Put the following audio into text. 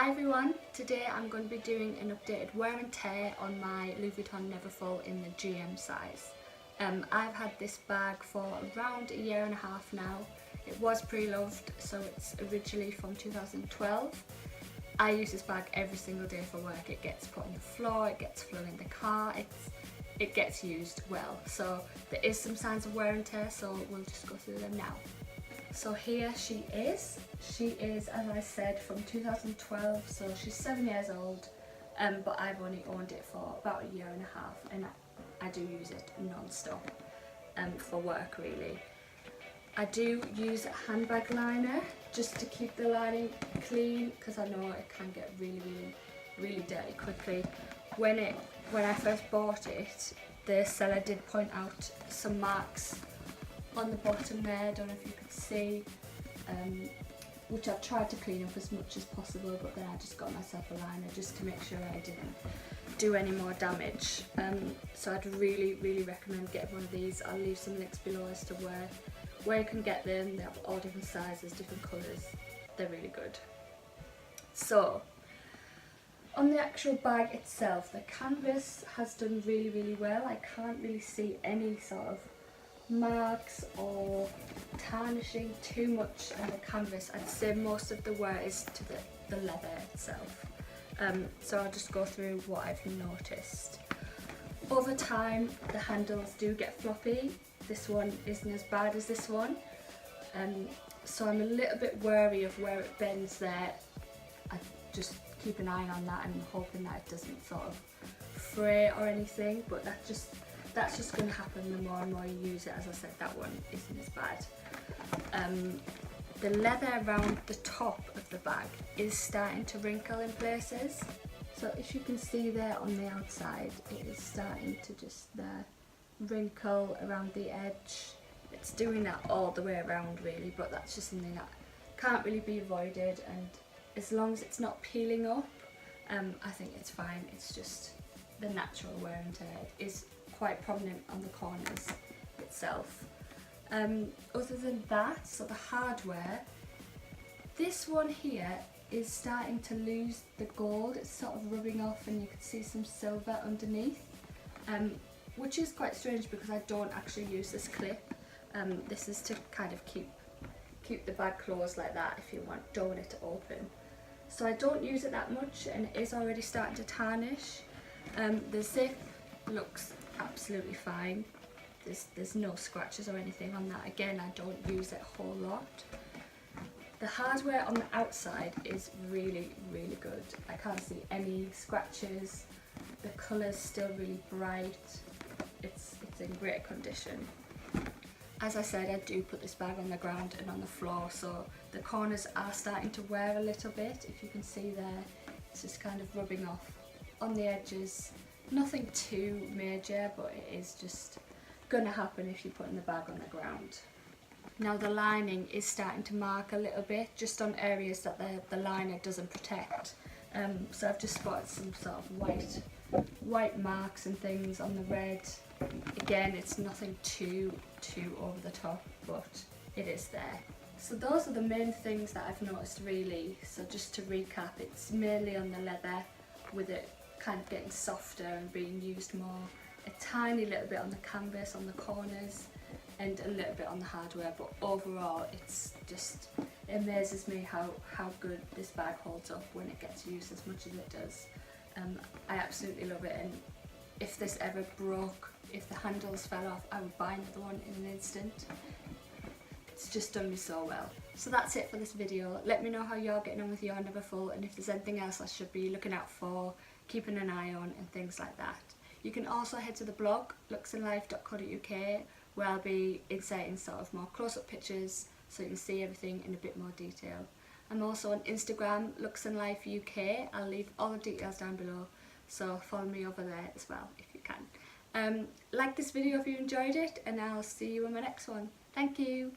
Hi everyone, today I'm going to be doing an updated wear and tear on my Louis Vuitton Neverfull in the GM size. I've had this bag for around a year and a half now. It was pre-loved, so it's originally from 2012. I use this bag every single day for work. It gets put on the floor, it gets flung in the car, it gets used well. So there is some signs of wear and tear, so we'll just go through them now. So here she is. She is, as I said, from 2012, so she's 7 years old, but I've only owned it for about a year and a half, and I do use it non-stop for work really. I do use a handbag liner just to keep the lining clean, because I know it can get really dirty quickly. When I first bought it, the seller did point out some marks on the bottom there, I don't know if you could see, which I've tried to clean up as much as possible, but then I just got myself a liner just to make sure I didn't do any more damage. So I'd really recommend getting one of these. I'll leave some links below as to where you can get them. They have all different sizes, different colours, they're really good. So on the actual bag itself, the canvas has done really well. I can't really see any sort of marks or tarnishing too much on the canvas. I'd say most of the wear is to the leather itself. So I'll just go through what I've noticed. Over time the handles do get floppy. This one isn't as bad as this one, so I'm a little bit wary of where it bends there. I just keep an eye on that and hoping that it doesn't sort of fray or anything, but that's just going to happen the more and more you use it. As I said, that one isn't as bad. The leather around the top of the bag is starting to wrinkle in places. So if you can see there on the outside, it is starting to just wrinkle around the edge. It's doing that all the way around really, but that's just something that can't really be avoided, and as long as it's not peeling up, I think it's fine. It's just the natural wear and tear. It is quite prominent on the corners itself. Other than that, so the hardware, this one here is starting to lose the gold. It's sort of rubbing off and you can see some silver underneath, which is quite strange because I don't actually use this clip. This is to kind of keep the bag closed like that if you don't want it to open. So I don't use it that much and it is already starting to tarnish. The zip looks absolutely fine. There's no scratches or anything on that. Again, I don't use it a whole lot. The hardware on the outside is really good. I can't see any scratches. The colour's still really bright. It's in great condition. As I said, I do put this bag on the ground and on the floor, so the corners are starting to wear a little bit. If you can see there, it's just kind of rubbing off on the edges. Nothing too major, but it is just going to happen if you're putting the bag on the ground. Now the lining is starting to mark a little bit, just on areas that the liner doesn't protect. So I've just spotted some sort of white marks and things on the red. Again, it's nothing too over the top, but it is there. So those are the main things that I've noticed really. So just to recap, it's mainly on the leather, with it kind of getting softer and being used more, a tiny little bit on the canvas on the corners, and a little bit on the hardware, but overall it amazes me how good this bag holds up when it gets used as much as it does. I absolutely love it, and if this ever broke, if the handles fell off, I would buy another one in an instant. It's just done me so well. So that's it for this video. Let me know how you're getting on with your Neverfull, and if there's anything else I should be looking out for, keeping an eye on, and things like that. You can also head to the blog looksandlife.co.uk, where I'll be inserting sort of more close-up pictures so you can see everything in a bit more detail. I'm also on Instagram, looksandlifeuk. I'll leave all the details down below, so follow me over there as well if you can. Like this video if you enjoyed it, and I'll see you in my next one. Thank you.